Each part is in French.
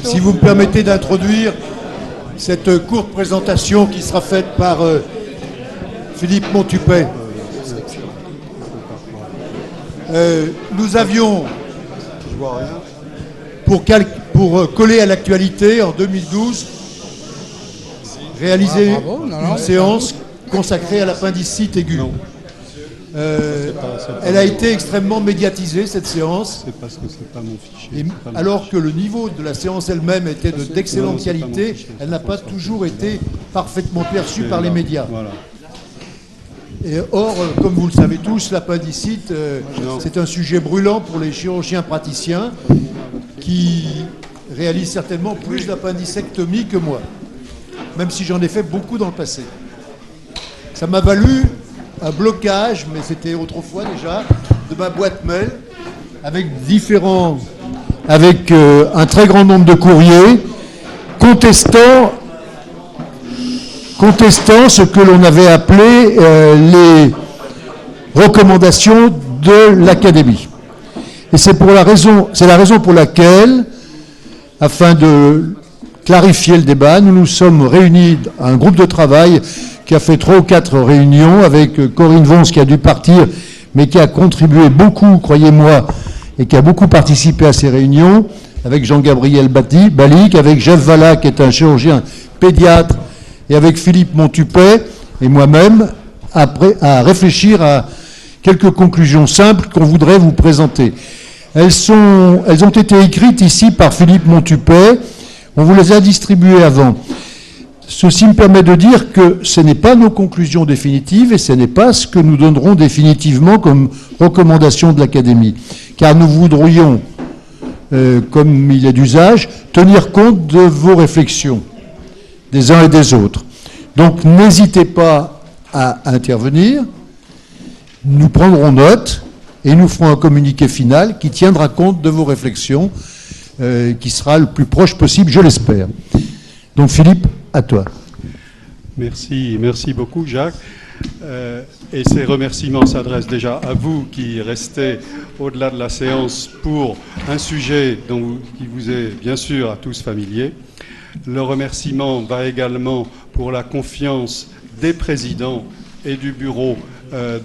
Si vous me permettez d'introduire cette courte présentation qui sera faite par Philippe Montupet. Nous avions, pour coller à l'actualité, en 2012, réalisé une séance consacrée à l'appendicite aiguë. Elle a été extrêmement médiatisée, cette séance. C'est parce que c'est pas mon fichier. Alors que le niveau de la séance elle-même était d'excellente qualité, elle n'a pas toujours été parfaitement perçue par les médias. Voilà. Et or, comme vous le savez tous, l'appendicite, c'est un sujet brûlant pour les chirurgiens praticiens qui réalisent certainement plus d'appendicectomie que moi, même si j'en ai fait beaucoup dans le passé. Ça m'a valu un blocage, mais c'était autrefois déjà, de ma boîte mail avec un très grand nombre de courriers contestant ce que l'on avait appelé les recommandations de l'Académie. Et c'est la raison pour laquelle, afin de clarifier le débat, nous nous sommes réunis à un groupe de travail qui a fait 3 ou 4 réunions avec Corinne Vons qui a dû partir, mais qui a contribué beaucoup, croyez-moi, et qui a beaucoup participé à ces réunions, avec Jean-Gabriel Balic, avec Jeff Valla, qui est un chirurgien pédiatre, et avec Philippe Montupet, et moi-même, à réfléchir à quelques conclusions simples qu'on voudrait vous présenter. Elles ont été écrites ici par Philippe Montupet, on vous les a distribuées avant. Ceci me permet de dire que ce n'est pas nos conclusions définitives et ce n'est pas ce que nous donnerons définitivement comme recommandation de l'Académie. Car nous voudrions, comme il est d'usage, tenir compte de vos réflexions, des uns et des autres. Donc n'hésitez pas à intervenir, nous prendrons note et nous ferons un communiqué final qui tiendra compte de vos réflexions, qui sera le plus proche possible, je l'espère. Donc Philippe, à toi. Merci beaucoup Jacques. Et ces remerciements s'adressent déjà à vous qui restez au-delà de la séance pour un sujet qui vous est bien sûr à tous familier. Le remerciement va également pour la confiance des présidents et du bureau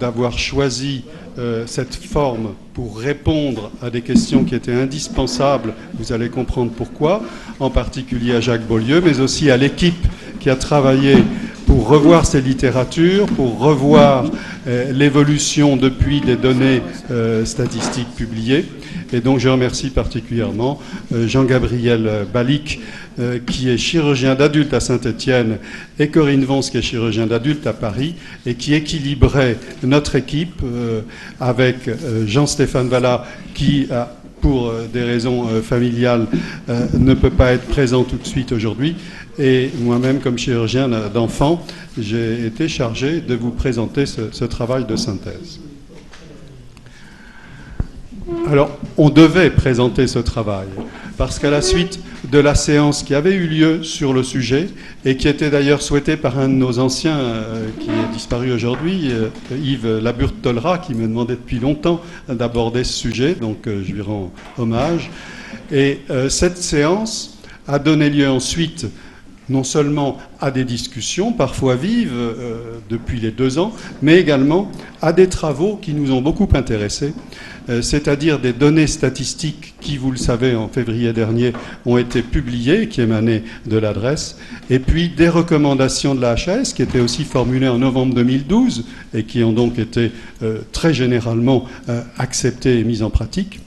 d'avoir choisi cette forme pour répondre à des questions qui étaient indispensables. Vous allez comprendre pourquoi, en particulier à Jacques Beaulieu, mais aussi à l'équipe qui a travaillé pour revoir ces littératures, pour revoir l'évolution depuis des données statistiques publiées. Et donc je remercie particulièrement Jean-Gabriel Balic, qui est chirurgien d'adulte à Saint-Étienne, et Corinne Vons, qui est chirurgien d'adulte à Paris, et qui équilibrait notre équipe avec Jean-Stéphane Valla, qui pour des raisons familiales, ne peut pas être présent tout de suite aujourd'hui. Et moi-même, comme chirurgien d'enfants, j'ai été chargé de vous présenter ce travail de synthèse. Alors, on devait présenter ce travail, parce qu'à la suite de la séance qui avait eu lieu sur le sujet, et qui était d'ailleurs souhaitée par un de nos anciens, qui est disparu aujourd'hui, Yves Laburte-Tollerat, qui me demandait depuis longtemps d'aborder ce sujet, donc je lui rends hommage. Et cette séance a donné lieu ensuite non seulement à des discussions, parfois vives, depuis les 2 ans, mais également à des travaux qui nous ont beaucoup intéressés, c'est-à-dire des données statistiques qui, vous le savez, en février dernier, ont été publiées, qui émanaient de l'adresse, et puis des recommandations de la HAS, qui étaient aussi formulées en novembre 2012, et qui ont donc été très généralement acceptées et mises en pratique.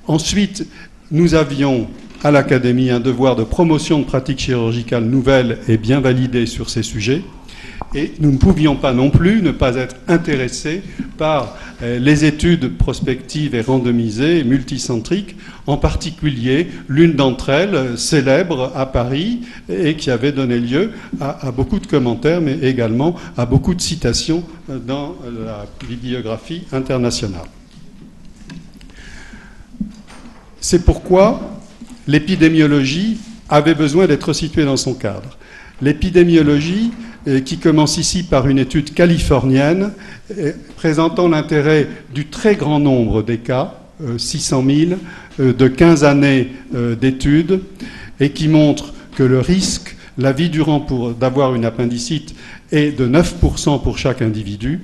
Ensuite, nous avions à l'Académie un devoir de promotion de pratiques chirurgicales nouvelles et bien validées sur ces sujets. Et nous ne pouvions pas non plus ne pas être intéressés par les études prospectives et randomisées, multicentriques, en particulier l'une d'entre elles, célèbre à Paris, et qui avait donné lieu à beaucoup de commentaires, mais également à beaucoup de citations dans la bibliographie internationale. C'est pourquoi l'épidémiologie avait besoin d'être située dans son cadre. L'épidémiologie, qui commence ici par une étude californienne, présentant l'intérêt du très grand nombre des cas, 600 000, de 15 années d'études et qui montre que le risque, la vie durant d'avoir une appendicite est de 9% pour chaque individu,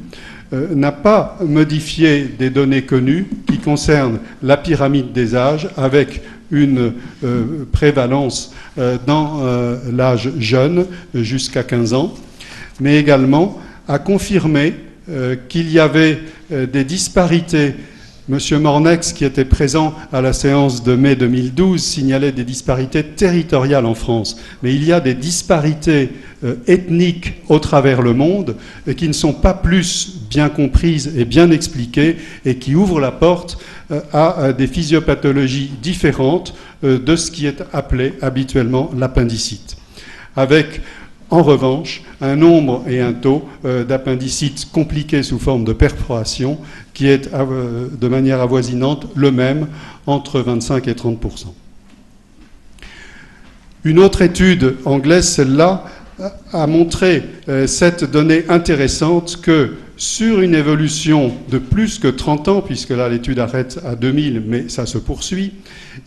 n'a pas modifié des données connues qui concernent la pyramide des âges avec une prévalence dans l'âge jeune jusqu'à 15 ans, mais également a confirmé qu'il y avait des disparités. Monsieur Mornex, qui était présent à la séance de mai 2012, signalait des disparités territoriales en France. Mais il y a des disparités ethniques au travers le monde qui ne sont pas plus bien comprises et bien expliquées et qui ouvrent la porte à des physiopathologies différentes de ce qui est appelé habituellement l'appendicite. Avec, en revanche, un nombre et un taux d'appendicite compliqués sous forme de perforation qui est de manière avoisinante le même entre 25 et 30%. Une autre étude anglaise, celle-là, a montré cette donnée intéressante que sur une évolution de plus que 30 ans, puisque là l'étude arrête à 2000, mais ça se poursuit,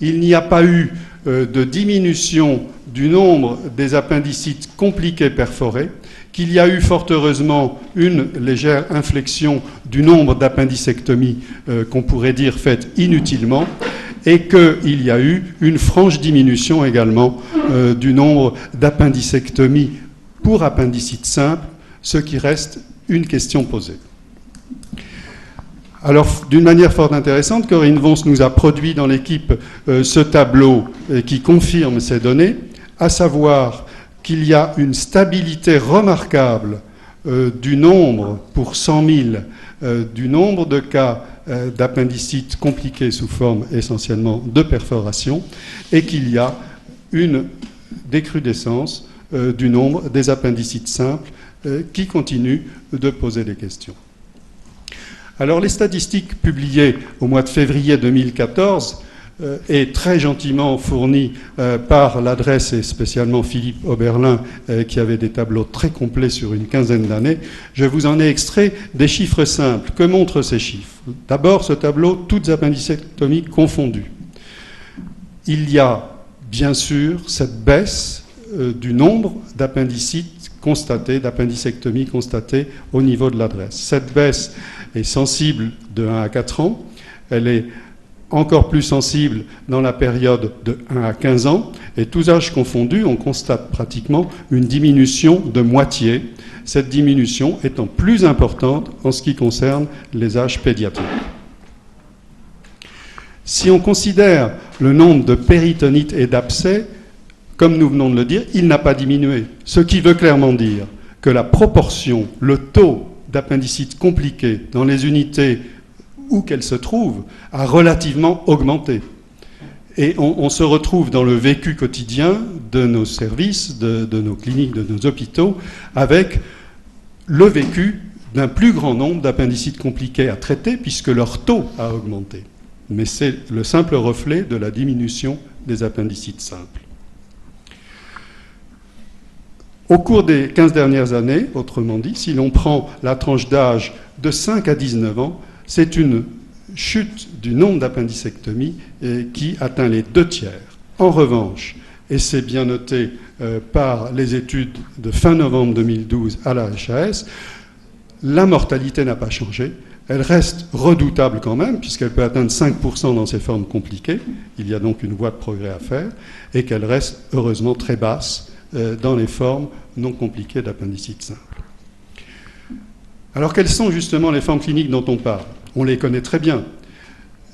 il n'y a pas eu de diminution du nombre des appendicites compliqués perforés, qu'il y a eu fort heureusement une légère inflexion du nombre d'appendicectomies qu'on pourrait dire faites inutilement, et qu'il y a eu une franche diminution également du nombre d'appendicectomies pour appendicite simple, ce qui reste une question posée. Alors, d'une manière fort intéressante, Corinne Vons nous a produit dans l'équipe ce tableau qui confirme ces données, à savoir qu'il y a une stabilité remarquable du nombre, pour 100 000, du nombre de cas d'appendicite compliqués sous forme essentiellement de perforation, et qu'il y a une décrudescence du nombre des appendicites simples qui continuent de poser des questions. Alors, les statistiques publiées au mois de février 2014 et très gentiment fournies par l'adresse et spécialement Philippe Oberlin, qui avait des tableaux très complets sur une quinzaine d'années, je vous en ai extrait des chiffres simples. Que montrent ces chiffres? D'abord, ce tableau, toutes appendicectomies confondues. Il y a bien sûr cette baisse du nombre d'appendicites constatés, d'appendicectomies constatées au niveau de l'adresse. Cette baisse est sensible de 1 à 4 ans. Elle est encore plus sensible dans la période de 1 à 15 ans. Et tous âges confondus, on constate pratiquement une diminution de moitié, cette diminution étant plus importante en ce qui concerne les âges pédiatriques. Si on considère le nombre de péritonites et d'abcès, comme nous venons de le dire, il n'a pas diminué. Ce qui veut clairement dire que la proportion, le taux d'appendicite compliqué dans les unités où qu'elles se trouvent a relativement augmenté. Et on se retrouve dans le vécu quotidien de nos services, de nos cliniques, de nos hôpitaux, avec le vécu d'un plus grand nombre d'appendicites compliqués à traiter, puisque leur taux a augmenté. Mais c'est le simple reflet de la diminution des appendicites simples. Au cours des 15 dernières années, autrement dit, si l'on prend la tranche d'âge de 5 à 19 ans, c'est une chute du nombre d'appendicectomies qui atteint les 2/3. En revanche, et c'est bien noté par les études de fin novembre 2012 à la HAS, la mortalité n'a pas changé. Elle reste redoutable quand même, puisqu'elle peut atteindre 5% dans ses formes compliquées. Il y a donc une voie de progrès à faire, et qu'elle reste heureusement très basse dans les formes non compliquées d'appendicite simple. Alors, quelles sont justement les formes cliniques dont on parle? On les connaît très bien.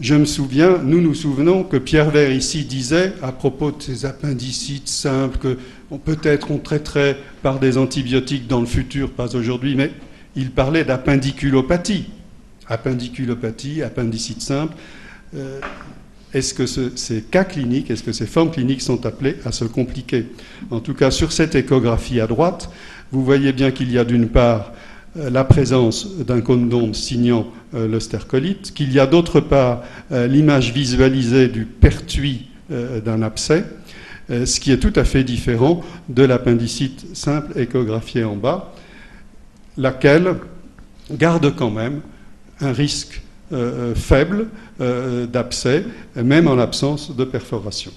Je me souviens, nous nous souvenons que Pierre Vert ici disait, à propos de ces appendicites simples, que peut-être on traiterait par des antibiotiques dans le futur, pas aujourd'hui, mais il parlait d'appendiculopathie. Appendiculopathie, appendicite simple. Est-ce que ces cas cliniques, est-ce que ces formes cliniques sont appelées à se compliquer? En tout cas, sur cette échographie à droite, vous voyez bien qu'il y a d'une part la présence d'un cône d'ombre signant le stercolite, qu'il y a d'autre part l'image visualisée du pertuis d'un abcès, ce qui est tout à fait différent de l'appendicite simple échographiée en bas, laquelle garde quand même un risque faible d'abcès, même en l'absence de perforation.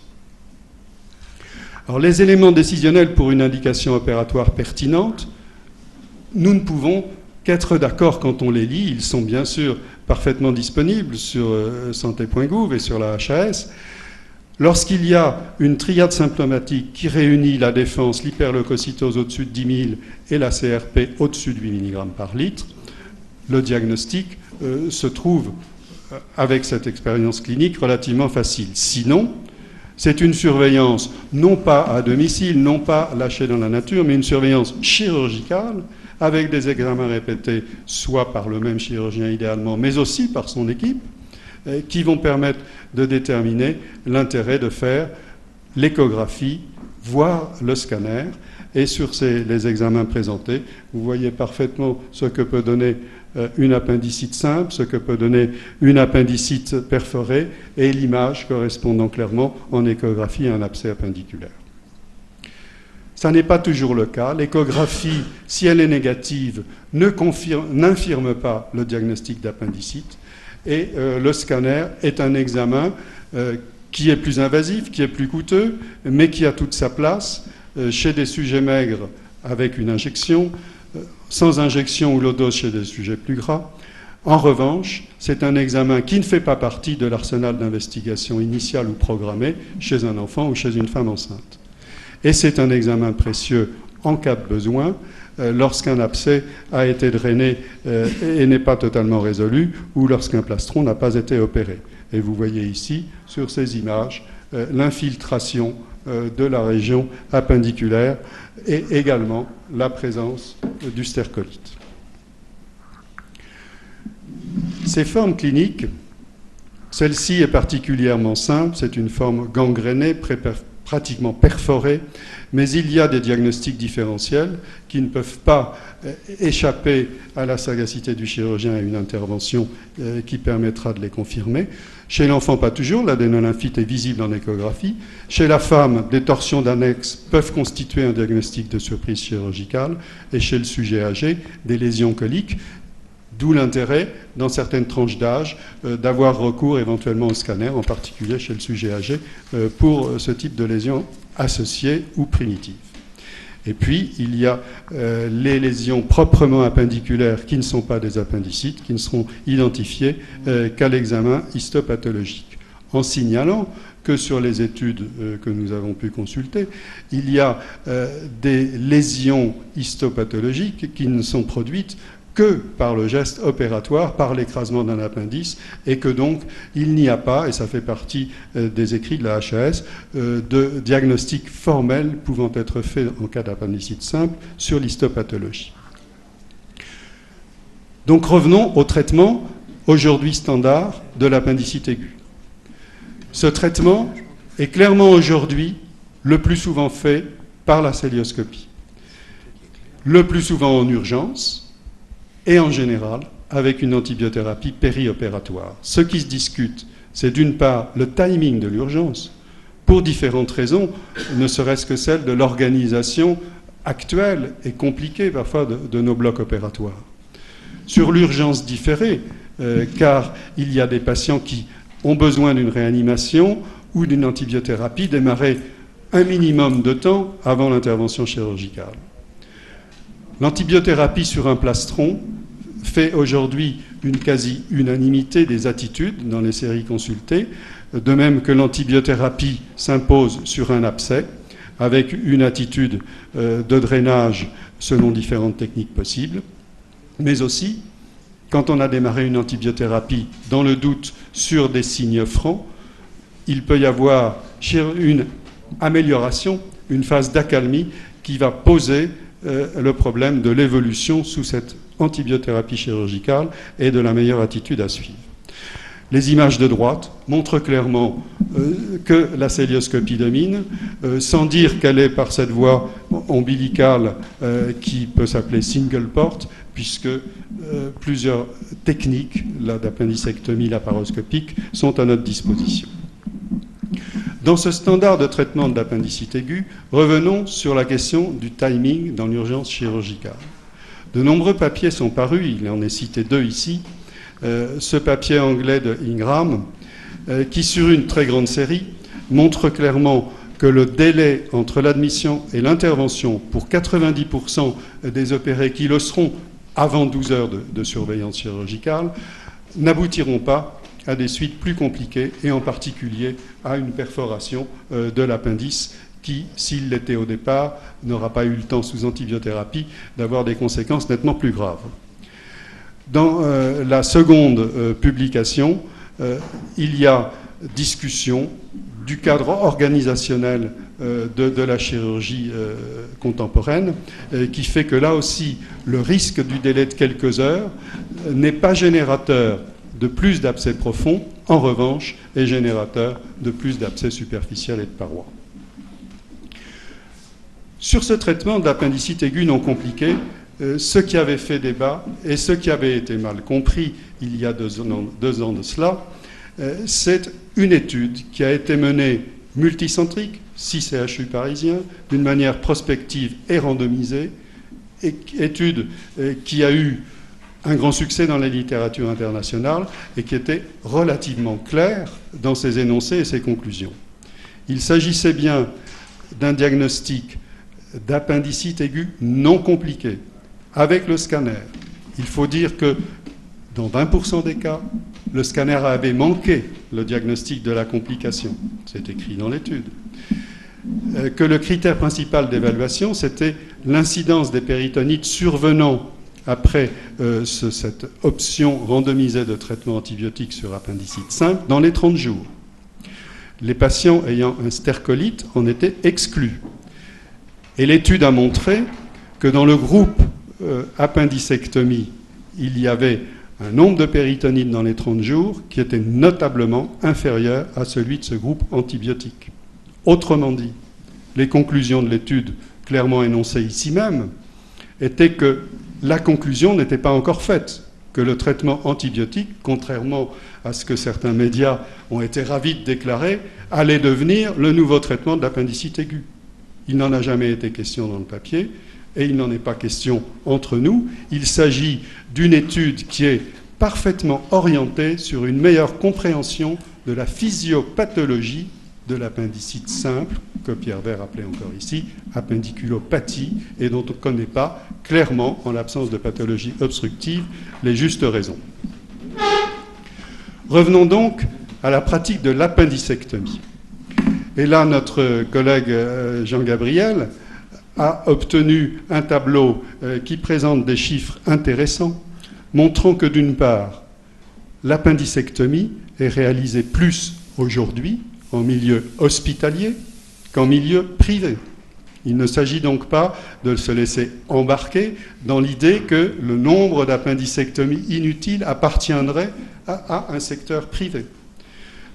Alors, les éléments décisionnels pour une indication opératoire pertinente, nous ne pouvons qu'être d'accord quand on les lit. Ils sont bien sûr parfaitement disponibles sur santé.gouv et sur la HAS. Lorsqu'il y a une triade symptomatique qui réunit la défense, l'hyperleucocytose au-dessus de 10 000 et la CRP au-dessus de 8 mg par litre, le diagnostic se trouve, avec cette expérience clinique, relativement facile. Sinon, c'est une surveillance, non pas à domicile, non pas lâchée dans la nature, mais une surveillance chirurgicale, avec des examens répétés, soit par le même chirurgien idéalement, mais aussi par son équipe, qui vont permettre de déterminer l'intérêt de faire l'échographie, voire le scanner. Et sur les examens présentés, vous voyez parfaitement ce que peut donner une appendicite simple, ce que peut donner une appendicite perforée, et l'image correspondant clairement en échographie à un abcès appendiculaire. Ça n'est pas toujours le cas. L'échographie, si elle est négative, n'infirme pas le diagnostic d'appendicite. Et le scanner est un examen qui est plus invasif, qui est plus coûteux, mais qui a toute sa place chez des sujets maigres avec une injection, sans injection ou low dose chez des sujets plus gras. En revanche, c'est un examen qui ne fait pas partie de l'arsenal d'investigation initiale ou programmée chez un enfant ou chez une femme enceinte. Et c'est un examen précieux en cas de besoin, lorsqu'un abcès a été drainé et n'est pas totalement résolu, ou lorsqu'un plastron n'a pas été opéré. Et vous voyez ici, sur ces images, l'infiltration de la région appendiculaire et également la présence du stercolite. Ces formes cliniques, celle-ci est particulièrement simple, c'est une forme gangrénée, pratiquement perforée, mais il y a des diagnostics différentiels qui ne peuvent pas échapper à la sagacité du chirurgien et à une intervention qui permettra de les confirmer. Chez l'enfant, pas toujours, l'adénolymphite est visible en échographie. Chez la femme, des torsions d'annexe peuvent constituer un diagnostic de surprise chirurgicale, et chez le sujet âgé, des lésions coliques. D'où l'intérêt, dans certaines tranches d'âge, d'avoir recours éventuellement au scanner, en particulier chez le sujet âgé, pour ce type de lésions associées ou primitives. Et puis, il y a les lésions proprement appendiculaires qui ne sont pas des appendicites, qui ne seront identifiées qu'à l'examen histopathologique. En signalant que sur les études que nous avons pu consulter, il y a des lésions histopathologiques qui ne sont produites que par le geste opératoire, par l'écrasement d'un appendice, et que donc il n'y a pas, et ça fait partie des écrits de la HAS, de diagnostic formel pouvant être fait en cas d'appendicite simple sur l'histopathologie. Donc revenons au traitement aujourd'hui standard de l'appendicite aiguë. Ce traitement est clairement aujourd'hui le plus souvent fait par la cœlioscopie. Le plus souvent en urgence, et en général avec une antibiothérapie périopératoire. Ce qui se discute, c'est d'une part le timing de l'urgence, pour différentes raisons, ne serait-ce que celle de l'organisation actuelle et compliquée parfois de nos blocs opératoires. Sur l'urgence différée, car il y a des patients qui ont besoin d'une réanimation ou d'une antibiothérapie démarrée un minimum de temps avant l'intervention chirurgicale. L'antibiothérapie sur un plastron fait aujourd'hui une quasi-unanimité des attitudes dans les séries consultées, de même que l'antibiothérapie s'impose sur un abcès, avec une attitude de drainage selon différentes techniques possibles, mais aussi, quand on a démarré une antibiothérapie dans le doute sur des signes francs, il peut y avoir une amélioration, une phase d'accalmie qui va poser le problème de l'évolution sous cette antibiothérapie chirurgicale et de la meilleure attitude à suivre. Les images de droite montrent clairement que la cœlioscopie domine, sans dire qu'elle est par cette voie ombilicale qui peut s'appeler single port, puisque plusieurs techniques d'appendicectomie laparoscopique sont à notre disposition. Dans ce standard de traitement de l'appendicite aiguë, revenons sur la question du timing dans l'urgence chirurgicale. De nombreux papiers sont parus, il en est cité 2 ici, ce papier anglais de Ingram, qui sur une très grande série montre clairement que le délai entre l'admission et l'intervention pour 90% des opérés qui le seront avant 12 heures de surveillance chirurgicale n'aboutiront pas à des suites plus compliquées et en particulier à une perforation de l'appendice qui, s'il l'était au départ, n'aura pas eu le temps sous antibiothérapie d'avoir des conséquences nettement plus graves. Dans la seconde publication, il y a discussion du cadre organisationnel de la chirurgie contemporaine, qui fait que là aussi, le risque du délai de quelques heures n'est pas générateur de plus d'abcès profonds, en revanche, est générateur de plus d'abcès superficiels et de parois. Sur ce traitement de l'appendicite aiguë non compliquée, ce qui avait fait débat et ce qui avait été mal compris il y a 2 ans de cela, c'est une étude qui a été menée multicentrique, 6 CHU parisiens, d'une manière prospective et randomisée, étude qui a eu un grand succès dans la littérature internationale et qui était relativement claire dans ses énoncés et ses conclusions. Il s'agissait bien d'un diagnostic d'appendicite aiguë non compliqué, avec le scanner. Il faut dire que dans 20% des cas, le scanner avait manqué le diagnostic de la complication. C'est écrit dans l'étude. Que le critère principal d'évaluation, c'était l'incidence des péritonites survenant après cette option randomisée de traitement antibiotique sur appendicite simple dans les 30 jours. Les patients ayant un stercolite en étaient exclus. Et l'étude a montré que dans le groupe appendicectomie, il y avait un nombre de péritonites dans les 30 jours qui était notablement inférieur à celui de ce groupe antibiotique. Autrement dit, les conclusions de l'étude, clairement énoncées ici même, étaient que la conclusion n'était pas encore faite, que le traitement antibiotique, contrairement à ce que certains médias ont été ravis de déclarer, allait devenir le nouveau traitement de l'appendicite aiguë. Il n'en a jamais été question dans le papier, et il n'en est pas question entre nous. Il s'agit d'une étude qui est parfaitement orientée sur une meilleure compréhension de la physiopathologie de l'appendicite simple, que Pierre Vert appelait encore ici appendiculopathie, et dont on ne connaît pas clairement, en l'absence de pathologie obstructive, les justes raisons. Revenons donc à la pratique de l'appendicectomie. Et là, notre collègue Jean-Gabriel a obtenu un tableau qui présente des chiffres intéressants, montrant que d'une part, l'appendicectomie est réalisée plus aujourd'hui en milieu hospitalier qu'en milieu privé. Il ne s'agit donc pas de se laisser embarquer dans l'idée que le nombre d'appendicectomies inutiles appartiendrait à un secteur privé.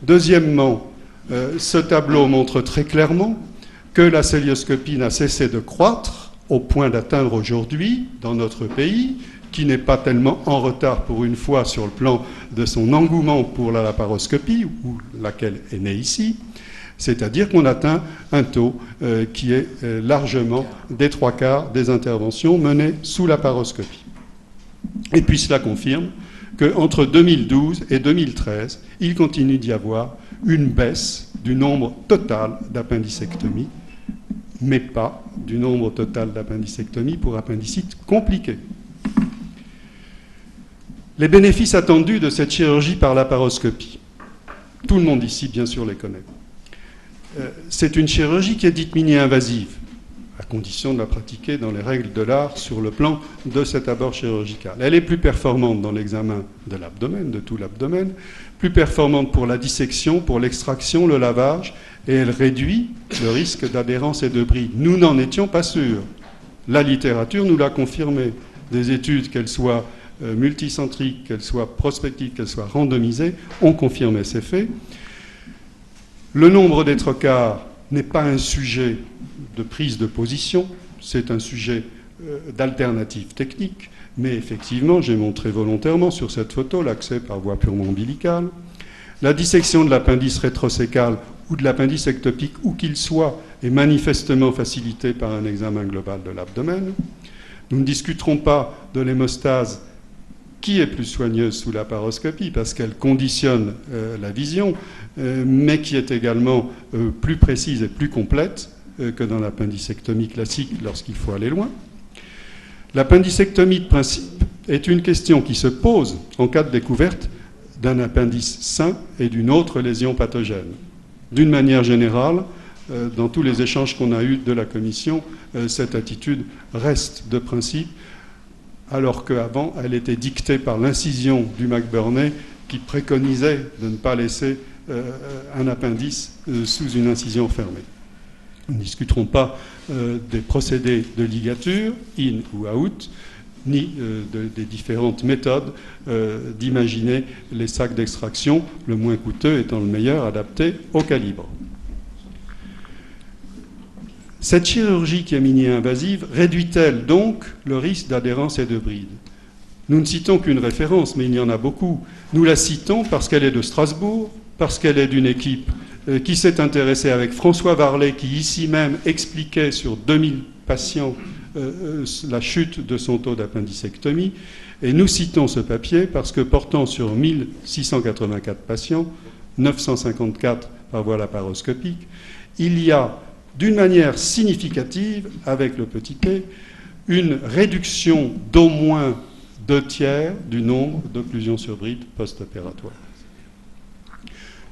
Deuxièmement, ce tableau montre très clairement que la cœlioscopie n'a cessé de croître au point d'atteindre aujourd'hui, dans notre pays, qui n'est pas tellement en retard pour une fois sur le plan de son engouement pour la laparoscopie, ou laquelle est née ici, c'est-à-dire qu'on atteint un taux qui est largement des 3/4 des interventions menées sous laparoscopie. Et puis cela confirme qu'entre 2012 et 2013, il continue d'y avoir une baisse du nombre total d'appendicectomies, mais pas du nombre total d'appendicectomies pour appendicite compliquée. Les bénéfices attendus de cette chirurgie par laparoscopie, tout le monde ici, bien sûr, les connaît. C'est une chirurgie qui est dite mini-invasive, à condition de la pratiquer dans les règles de l'art sur le plan de cet abord chirurgical. Elle est plus performante dans l'examen de l'abdomen, de tout l'abdomen, plus performante pour la dissection, pour l'extraction, le lavage, et elle réduit le risque d'adhérence et de bris. Nous n'en étions pas sûrs. La littérature nous l'a confirmé. Des études, qu'elles soient multicentriques, qu'elles soient prospectives, qu'elles soient randomisées, ont confirmé ces faits. Le nombre des trocars n'est pas un sujet de prise de position, c'est un sujet d'alternative technique, mais effectivement, j'ai montré volontairement sur cette photo l'accès par voie purement ombilicale. La dissection de l'appendice rétrocécal ou de l'appendice ectopique, où qu'il soit, est manifestement facilitée par un examen global de l'abdomen. Nous ne discuterons pas de l'hémostase qui est plus soigneuse sous la paroscopie, parce qu'elle conditionne la vision, mais qui est également plus précise et plus complète que dans l'appendicectomie classique lorsqu'il faut aller loin. L'appendicectomie de principe est une question qui se pose en cas de découverte d'un appendice sain et d'une autre lésion pathogène. D'une manière générale, dans tous les échanges qu'on a eus de la Commission, cette attitude reste de principe, alors qu'avant, elle était dictée par l'incision du McBurney qui préconisait de ne pas laisser un appendice sous une incision fermée. Nous ne discuterons pas des procédés de ligature, in ou out, ni des différentes méthodes d'imaginer les sacs d'extraction, le moins coûteux étant le meilleur, adapté au calibre. Cette chirurgie qui est mini-invasive réduit-elle donc le risque d'adhérence et de bride? Nous ne citons qu'une référence, mais il y en a beaucoup. Nous la citons parce qu'elle est de Strasbourg, parce qu'elle est d'une équipe qui s'est intéressée avec François Varlet, qui ici même expliquait sur 2000 patients la chute de son taux d'appendicectomie. Et nous citons ce papier parce que portant sur 1684 patients, 954 par voie laparoscopique, il y a d'une manière significative, avec le petit p, une réduction d'au moins 2/3 du nombre d'occlusions sur bride post-opératoires.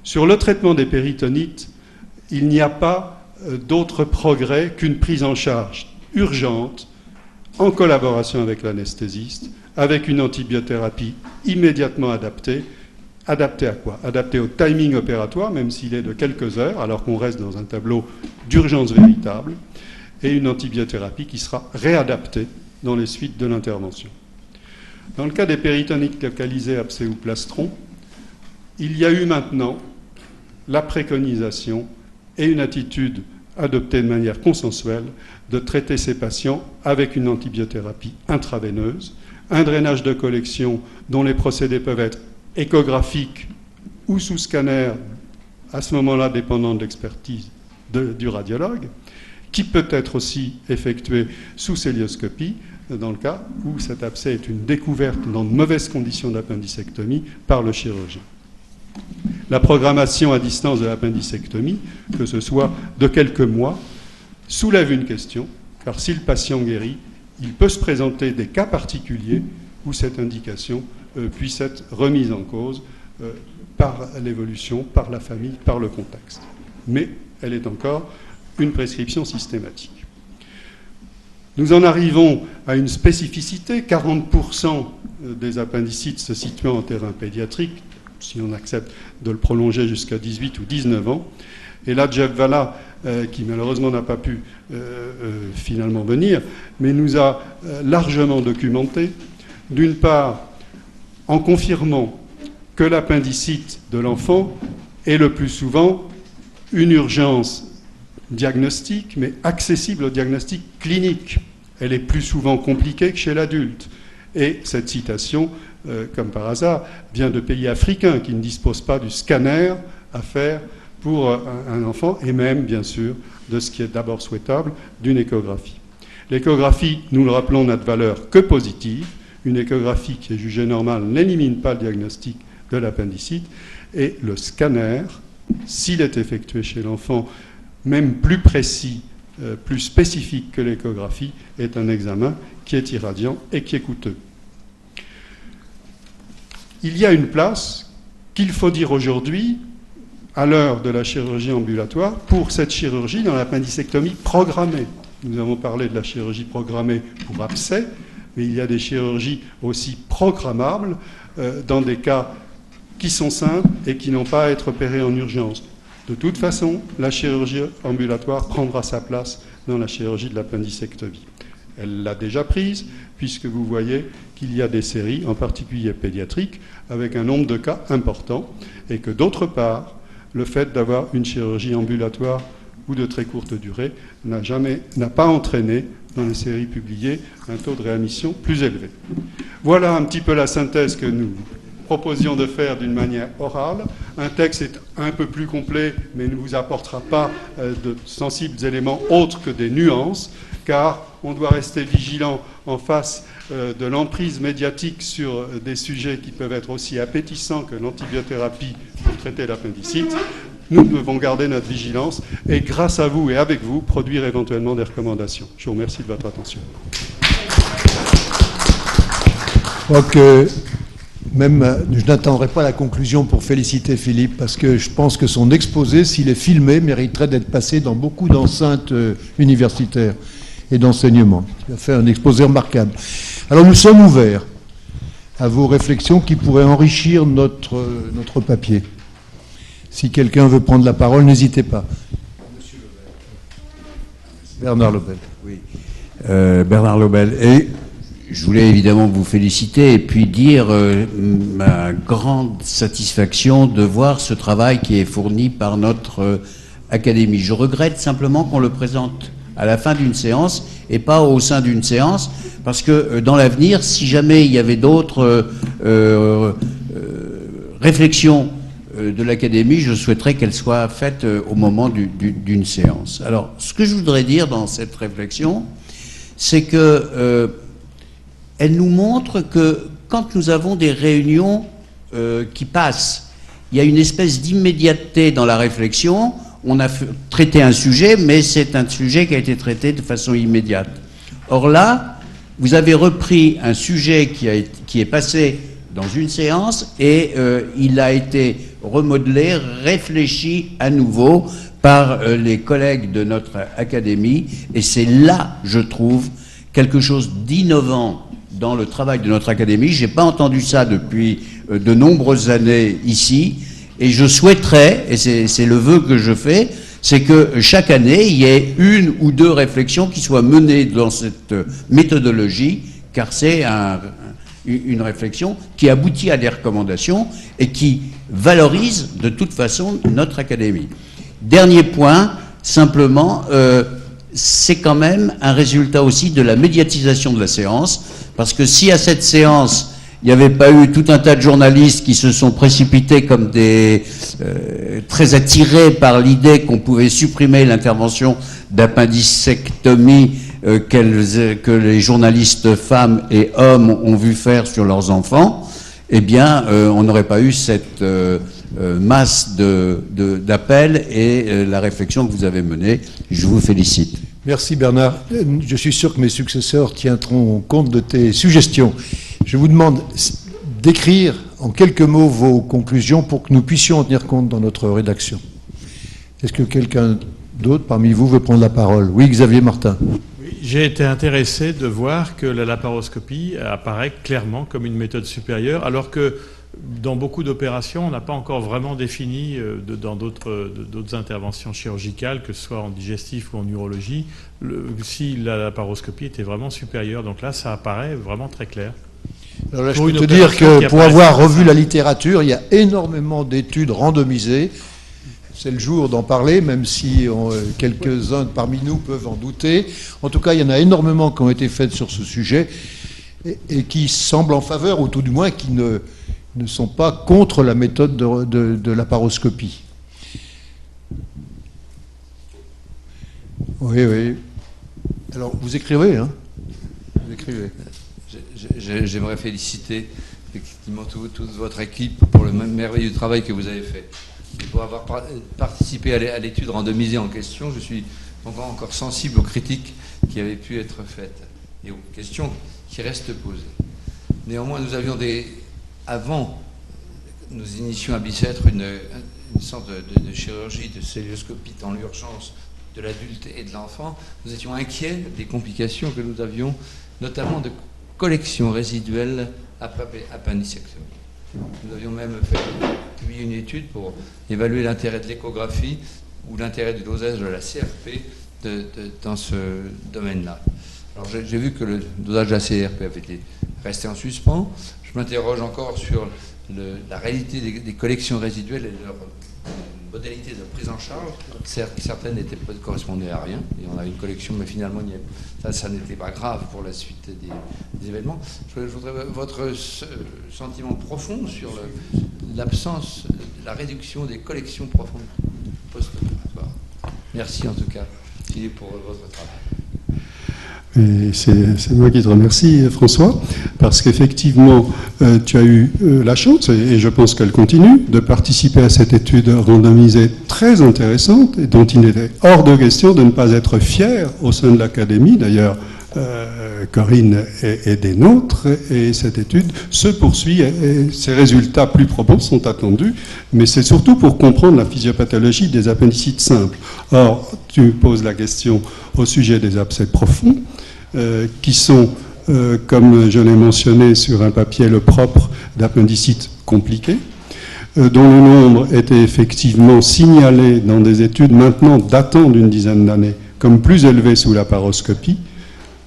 Sur le traitement des péritonites, il n'y a pas d'autre progrès qu'une prise en charge urgente, en collaboration avec l'anesthésiste, avec une antibiothérapie immédiatement adaptée. Adapté à quoi? Adapté au timing opératoire, même s'il est de quelques heures, alors qu'on reste dans un tableau d'urgence véritable, et une antibiothérapie qui sera réadaptée dans les suites de l'intervention. Dans le cas des péritonites localisées abcès ou plastron, il y a eu maintenant la préconisation et une attitude adoptée de manière consensuelle de traiter ces patients avec une antibiothérapie intraveineuse, un drainage de collection dont les procédés peuvent être échographique ou sous scanner, à ce moment-là dépendant de l'expertise du radiologue, qui peut être aussi effectué sous célioscopie, dans le cas où cet abcès est une découverte dans de mauvaises conditions d'appendicectomie par le chirurgien. La programmation à distance de l'appendicectomie, que ce soit de quelques mois, soulève une question, car si le patient guérit, il peut se présenter des cas particuliers où cette indication puisse être remise en cause par l'évolution, par la famille, par le contexte. Mais elle est encore une prescription systématique. Nous en arrivons à une spécificité, 40% des appendicites se situant en terrain pédiatrique, si on accepte de le prolonger jusqu'à 18 ou 19 ans. Et là, Jeff Valla, qui malheureusement n'a pas pu finalement venir, mais nous a largement documenté, d'une part, en confirmant que l'appendicite de l'enfant est le plus souvent une urgence diagnostique, mais accessible au diagnostic clinique. Elle est plus souvent compliquée que chez l'adulte. Et cette citation, comme par hasard, vient de pays africains qui ne disposent pas du scanner à faire pour un enfant, et même, bien sûr, de ce qui est d'abord souhaitable, d'une échographie. L'échographie, nous le rappelons, n'a de valeur que positive. Une échographie qui est jugée normale n'élimine pas le diagnostic de l'appendicite. Et le scanner, s'il est effectué chez l'enfant, même plus précis, plus spécifique que l'échographie, est un examen qui est irradiant et qui est coûteux. Il y a une place qu'il faut dire aujourd'hui, à l'heure de la chirurgie ambulatoire, pour cette chirurgie dans l'appendicectomie programmée. Nous avons parlé de la chirurgie programmée pour abcès, mais il y a des chirurgies aussi programmables dans des cas qui sont simples et qui n'ont pas à être opérés en urgence. De toute façon, la chirurgie ambulatoire prendra sa place dans la chirurgie de l'appendicectomie. Elle l'a déjà prise, puisque vous voyez qu'il y a des séries, en particulier pédiatriques, avec un nombre de cas important, et que d'autre part, le fait d'avoir une chirurgie ambulatoire ou de très courte durée n'a pas entraîné, dans les séries publiées, un taux de réadmission plus élevé. Voilà un petit peu la synthèse que nous proposions de faire d'une manière orale. Un texte est un peu plus complet, mais ne vous apportera pas de sensibles éléments autres que des nuances, car on doit rester vigilant en face de l'emprise médiatique sur des sujets qui peuvent être aussi appétissants que l'antibiothérapie pour traiter l'appendicite. Nous devons garder notre vigilance et, grâce à vous et avec vous, produire éventuellement des recommandations. Je vous remercie de votre attention. Je crois que même, je n'attendrai pas la conclusion pour féliciter Philippe, parce que je pense que son exposé, s'il est filmé, mériterait d'être passé dans beaucoup d'enceintes universitaires et d'enseignement. Il a fait un exposé remarquable. Alors nous sommes ouverts à vos réflexions qui pourraient enrichir notre papier. Si quelqu'un veut prendre la parole, n'hésitez pas. Monsieur Lebel. Bernard Lebel. Oui, Bernard Lebel. Et je voulais évidemment vous féliciter et puis dire ma grande satisfaction de voir ce travail qui est fourni par notre académie. Je regrette simplement qu'on le présente à la fin d'une séance et pas au sein d'une séance, parce que dans l'avenir, si jamais il y avait d'autres réflexions de l'Académie, je souhaiterais qu'elles soient faites au moment d'une séance. Alors, ce que je voudrais dire dans cette réflexion, c'est que elle nous montre que quand nous avons des réunions qui passent, il y a une espèce d'immédiateté dans la réflexion. On a traité un sujet, mais c'est un sujet qui a été traité de façon immédiate. Or là, vous avez repris un sujet qui est passé dans une séance et il a été remodelé, réfléchi à nouveau par les collègues de notre académie. Et c'est là, je trouve, quelque chose d'innovant dans le travail de notre académie. Je n'ai pas entendu ça depuis de nombreuses années ici. Et je souhaiterais, et c'est le vœu que je fais, c'est que chaque année, il y ait une ou deux réflexions qui soient menées dans cette méthodologie, car c'est une réflexion qui aboutit à des recommandations et qui valorise de toute façon notre académie. Dernier point, simplement, c'est quand même un résultat aussi de la médiatisation de la séance, parce que si à cette séance, il n'y avait pas eu tout un tas de journalistes qui se sont précipités comme des très attirés par l'idée qu'on pouvait supprimer l'intervention d'appendicectomie que les journalistes femmes et hommes ont vu faire sur leurs enfants, eh bien, on n'aurait pas eu cette masse d'appels et la réflexion que vous avez menée. Je vous félicite. Merci Bernard. Je suis sûr que mes successeurs tiendront compte de tes suggestions. Je vous demande d'écrire en quelques mots vos conclusions pour que nous puissions en tenir compte dans notre rédaction. Est-ce que quelqu'un d'autre parmi vous veut prendre la parole? Oui, Xavier Martin. Oui, j'ai été intéressé de voir que la laparoscopie apparaît clairement comme une méthode supérieure, alors que dans beaucoup d'opérations, on n'a pas encore vraiment défini, dans d'autres interventions chirurgicales, que ce soit en digestif ou en urologie, si la laparoscopie était vraiment supérieure. Donc là, ça apparaît vraiment très clair. Alors là, je peux te dire que pour avoir revu la littérature, il y a énormément d'études randomisées. C'est le jour d'en parler, même si quelques-uns parmi nous peuvent en douter. En tout cas, il y en a énormément qui ont été faites sur ce sujet et qui semblent en faveur, ou tout du moins qui ne sont pas contre la méthode de laparoscopie. Oui, oui. Alors, vous écrivez, hein? Vous écrivez. J'aimerais féliciter effectivement toute votre équipe pour le merveilleux travail que vous avez fait. Et pour avoir participé à l'étude randomisée en question, je suis encore sensible aux critiques qui avaient pu être faites et aux questions qui restent posées. Néanmoins, nous avions avant, nous initions à Bicêtre une sorte de chirurgie, de célioscopie dans l'urgence de l'adulte et de l'enfant. Nous étions inquiets des complications que nous avions, notamment de collection résiduelle appendicectomie. Nous avions même publié une étude pour évaluer l'intérêt de l'échographie ou l'intérêt du dosage de la CRP dans ce domaine-là. Alors j'ai vu que le dosage de la CRP avait été resté en suspens. Je m'interroge encore sur la réalité des collections résiduelles et leur modalités de prise en charge. Certaines ne correspondaient à rien, et on avait une collection, mais finalement, ça n'était pas grave pour la suite des événements. Je voudrais votre sentiment profond sur l'absence, la réduction des collections profondes post-opératoires. Merci en tout cas, Philippe, pour votre travail. Et c'est moi qui te remercie, François, parce qu'effectivement, tu as eu la chance, et je pense qu'elle continue, de participer à cette étude randomisée très intéressante, et dont il était hors de question de ne pas être fier au sein de l'Académie. D'ailleurs, Corinne est des nôtres, et cette étude se poursuit, et ses résultats plus probants sont attendus, mais c'est surtout pour comprendre la physiopathologie des appendicites simples. Or, tu poses la question au sujet des abcès profonds, qui sont, comme je l'ai mentionné sur un papier, le propre d'appendicites compliqués, dont le nombre était effectivement signalé dans des études maintenant datant d'une dizaine d'années comme plus élevé sous la paroscopie,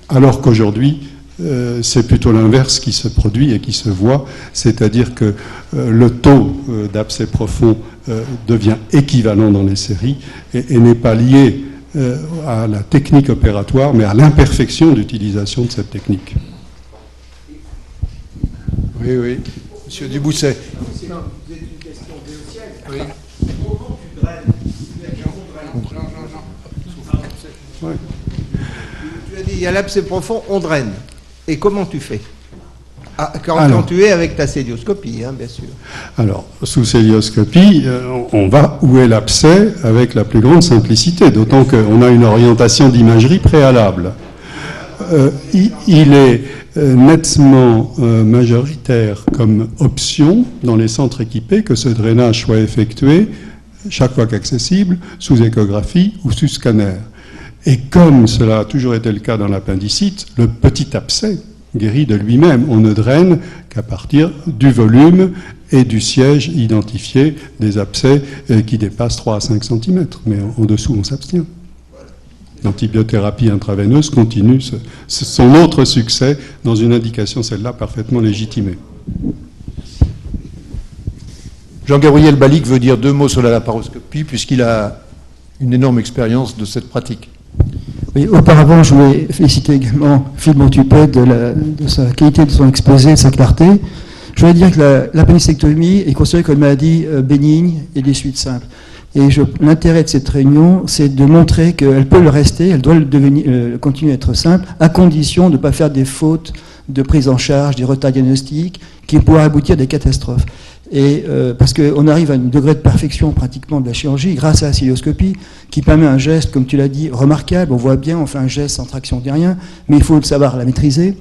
alors qu'aujourd'hui, c'est plutôt l'inverse qui se produit et qui se voit, c'est-à-dire que le taux d'abcès profond devient équivalent dans les séries et n'est pas lié à la technique opératoire, mais à l'imperfection d'utilisation de cette technique. Oui, oui. Monsieur Dubousset. C'est une question béotienne. Oui. Comment tu draines? Ouais. Tu as dit, il y a l'abcès profond, on draine. Et comment tu fais? Quand tu es avec ta célioscopie, hein, bien sûr. Alors, sous célioscopie, on va où est l'abcès avec la plus grande simplicité, d'autant qu'on a une orientation d'imagerie préalable. Il est nettement majoritaire comme option dans les centres équipés que ce drainage soit effectué, chaque fois qu'accessible, sous échographie ou sous scanner. Et comme cela a toujours été le cas dans l'appendicite, le petit abcès guérit de lui-même. On ne draine qu'à partir du volume et du siège identifié des abcès qui dépassent 3 à 5 cm. Mais en dessous, on s'abstient. L'antibiothérapie intraveineuse continue son autre succès dans une indication, celle-là, parfaitement légitimée. Jean-Gabriel Balic veut dire 2 mots sur la laparoscopie, puisqu'il a une énorme expérience de cette pratique. Oui, auparavant, je voulais féliciter également Philippe Montupet de sa qualité de son exposé, de sa clarté. Je voulais dire que l'appendicectomie est considérée comme une maladie bénigne et des suites simples. Et l'intérêt de cette réunion, c'est de montrer qu'elle peut le rester, elle doit continuer à être simple, à condition de ne pas faire des fautes de prise en charge, des retards diagnostiques, qui pourraient aboutir à des catastrophes. Et parce qu'on arrive à un degré de perfection pratiquement de la chirurgie grâce à la cilioscopie, qui permet un geste, comme tu l'as dit, remarquable. On voit bien, on fait un geste sans traction de rien, mais il faut savoir la maîtriser,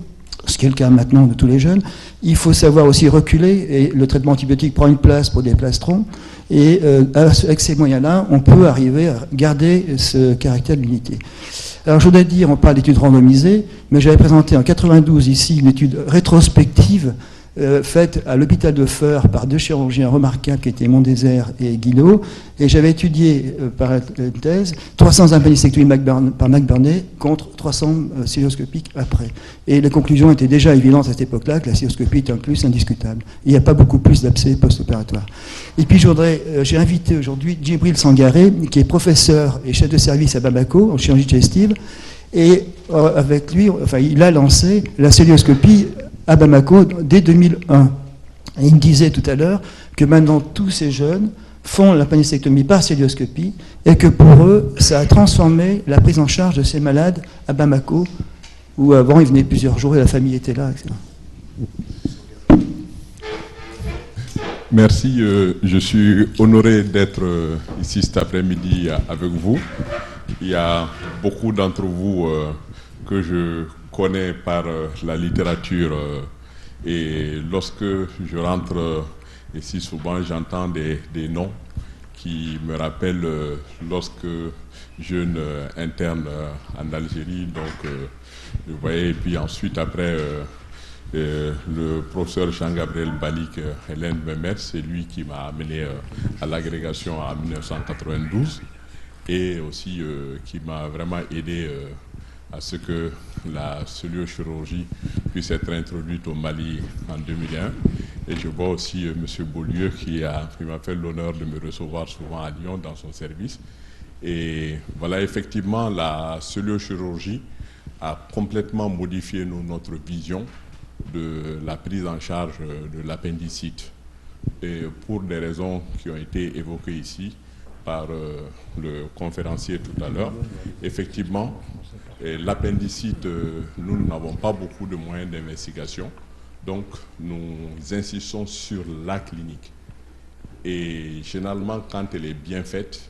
ce qui est le cas maintenant de tous les jeunes. Il faut savoir aussi reculer, et le traitement antibiotique prend une place pour des plastrons. Et avec ces moyens-là, on peut arriver à garder ce caractère d'unité. Alors je voudrais dire, on parle d'études randomisées, mais j'avais présenté en 92 ici une étude rétrospective faite à l'hôpital de Feurs par 2 chirurgiens remarquables qui étaient Montdésert et Guinaud, et j'avais étudié par thèse 300 appendicectomies par McBurney contre 300 cilioscopiques après. Et les conclusions étaient déjà évidentes à cette époque-là, que la cilioscopie est un plus indiscutable. Il n'y a pas beaucoup plus d'abcès post-opératoire. Et puis j'ai invité aujourd'hui Djibril Sangaré, qui est professeur et chef de service à Bamako, en chirurgie digestive, et avec lui, il a lancé la cilioscopie à Bamako dès 2001. Et il me disait tout à l'heure que maintenant tous ces jeunes font l'appendicectomie par cilioscopie et que pour eux, ça a transformé la prise en charge de ces malades à Bamako, où avant ils venaient plusieurs jours et la famille était là, etc. Merci, je suis honoré d'être ici cet après-midi avec vous. Il y a beaucoup d'entre vous que je connais par la littérature et lorsque je rentre ici souvent j'entends des noms qui me rappellent lorsque jeune interne en Algérie, donc vous voyez, et puis ensuite après le professeur Jean-Gabriel Balic, Hélène Mehmet, c'est lui qui m'a amené à l'agrégation en 1992 et aussi qui m'a vraiment aidé à ce que la celluliochirurgie puisse être introduite au Mali en 2001. Et je vois aussi M. Beaulieu qui m'a fait l'honneur de me recevoir souvent à Lyon dans son service. Et voilà, effectivement, la celluliochirurgie a complètement modifié notre vision de la prise en charge de l'appendicite. Et pour des raisons qui ont été évoquées ici par le conférencier tout à l'heure, effectivement, l'appendicite, nous n'avons pas beaucoup de moyens d'investigation, donc nous insistons sur la clinique. Et généralement, quand elle est bien faite,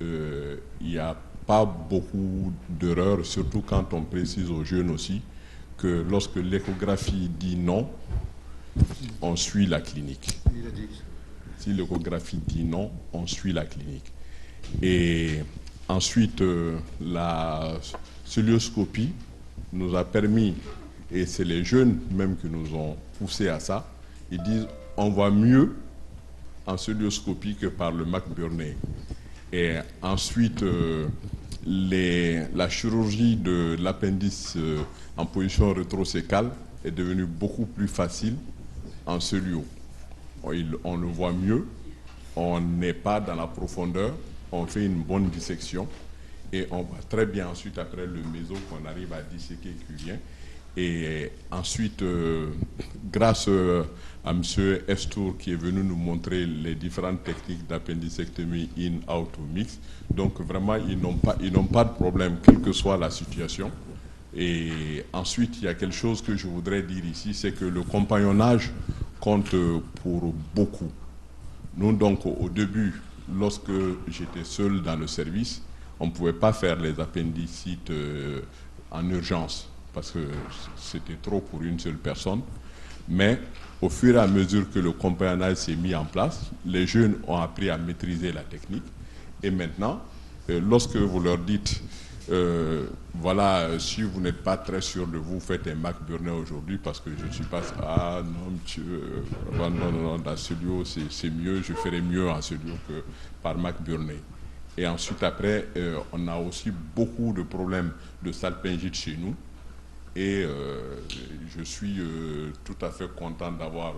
il n'y a pas beaucoup d'erreurs, surtout quand on précise aux jeunes aussi que lorsque l'échographie dit non, on suit la clinique. Si l'échographie dit non, on suit la clinique. Et ensuite, la celluloscopie nous a permis, et c'est les jeunes même qui nous ont poussé à ça, ils disent on voit mieux en celluloscopie que par le McBurney. Et ensuite, la chirurgie de l'appendice en position rétrocécale est devenue beaucoup plus facile en cellulio. On le voit mieux, on n'est pas dans la profondeur, on fait une bonne dissection et on va très bien ensuite après le méso qu'on arrive à disséquer qui vient. Et ensuite, grâce à M. Estour qui est venu nous montrer les différentes techniques d'appendicectomie in, out ou mix, donc vraiment ils n'ont pas de problème quelle que soit la situation. Et ensuite, il y a quelque chose que je voudrais dire ici, c'est que le compagnonnage compte pour beaucoup. Nous donc au début, lorsque j'étais seul dans le service, on ne pouvait pas faire les appendicites en urgence, parce que c'était trop pour une seule personne. Mais au fur et à mesure que le compagnonnage s'est mis en place, les jeunes ont appris à maîtriser la technique. Et maintenant, lorsque vous leur dites, voilà, si vous n'êtes pas très sûr de vous, faites un McBurney aujourd'hui parce que je ne suis pas... Ah non, monsieur, non, dans celui-là, c'est mieux, je ferai mieux en celui-là que par McBurney. Et ensuite, après, on a aussi beaucoup de problèmes de salpingite chez nous. Et je suis tout à fait content d'avoir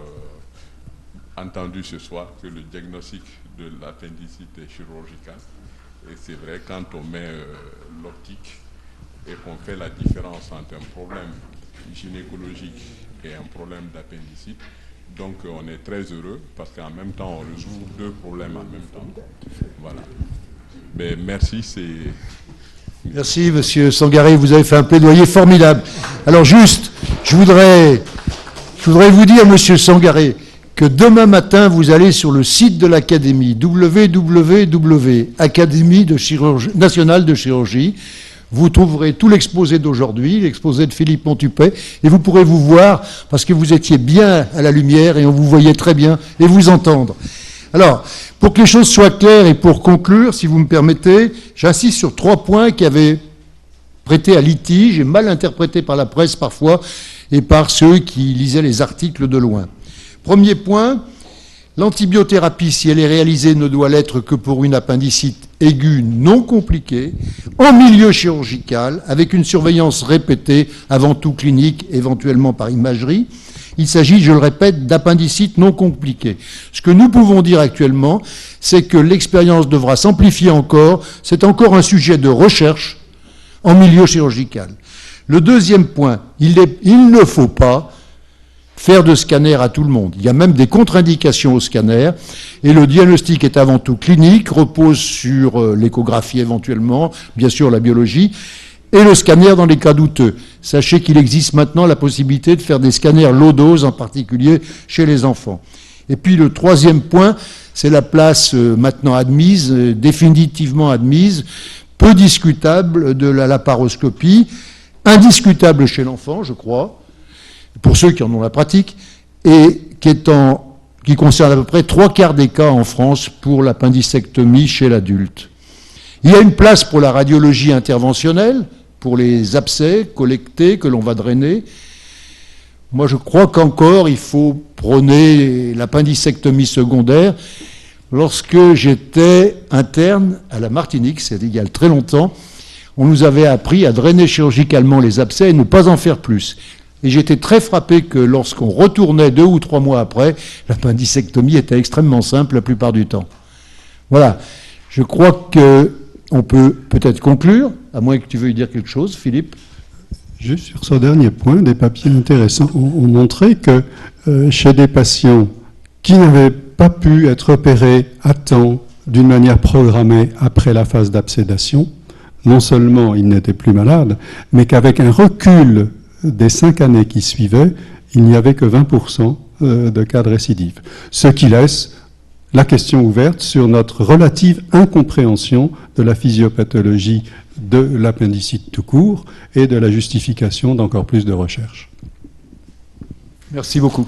entendu ce soir que le diagnostic de l'appendicite est chirurgical. Et c'est vrai, quand on met l'optique et qu'on fait la différence entre un problème gynécologique et un problème d'appendicite, donc on est très heureux parce qu'en même temps, on résout deux problèmes en même temps. Voilà. Mais merci, c'est... Merci, Monsieur Sangaré, vous avez fait un plaidoyer formidable. Alors juste, je voudrais vous dire, Monsieur Sangaré, que demain matin, vous allez sur le site de l'Académie, www.académie nationale de chirurgie. Vous trouverez tout l'exposé d'aujourd'hui, l'exposé de Philippe Montupet, et vous pourrez vous voir, parce que vous étiez bien à la lumière, et on vous voyait très bien, et vous entendre. Alors, pour que les choses soient claires et pour conclure, si vous me permettez, j'insiste sur 3 points qui avaient prêté à litige et mal interprétés par la presse parfois et par ceux qui lisaient les articles de loin. Premier point, l'antibiothérapie, si elle est réalisée, ne doit l'être que pour une appendicite aiguë non compliquée, en milieu chirurgical, avec une surveillance répétée, avant tout clinique, éventuellement par imagerie. Il s'agit, je le répète, d'appendicite non compliquée. Ce que nous pouvons dire actuellement, c'est que l'expérience devra s'amplifier encore. C'est encore un sujet de recherche en milieu chirurgical. Le deuxième point, il ne faut pas faire de scanner à tout le monde. Il y a même des contre-indications au scanner, et le diagnostic est avant tout clinique, repose sur l'échographie éventuellement, bien sûr la biologie, et le scanner dans les cas douteux. Sachez qu'il existe maintenant la possibilité de faire des scanners low dose, en particulier chez les enfants. Et puis le troisième point, c'est la place maintenant admise, définitivement admise, peu discutable de la laparoscopie, indiscutable chez l'enfant, je crois, pour ceux qui en ont la pratique, et qui concerne à peu près 3/4 des cas en France pour l'appendicectomie chez l'adulte. Il y a une place pour la radiologie interventionnelle, pour les abcès collectés que l'on va drainer. Moi, je crois qu'encore, il faut prôner l'appendicectomie secondaire. Lorsque j'étais interne à la Martinique, c'est il y a très longtemps, on nous avait appris à drainer chirurgicalement les abcès et ne pas en faire plus. Et j'étais très frappé que lorsqu'on retournait 2 ou 3 mois après, l'appendicectomie était extrêmement simple la plupart du temps. Voilà. Je crois qu'on peut peut-être conclure, à moins que tu veuilles dire quelque chose, Philippe. Juste sur ce dernier point, des papiers intéressants ont montré que chez des patients qui n'avaient pas pu être opérés à temps d'une manière programmée après la phase d'absédation, non seulement ils n'étaient plus malades, mais qu'avec un recul des 5 années qui suivaient, il n'y avait que 20% de cas de récidive. Ce qui laisse la question ouverte sur notre relative incompréhension de la physiopathologie de l'appendicite tout court et de la justification d'encore plus de recherche. Merci beaucoup.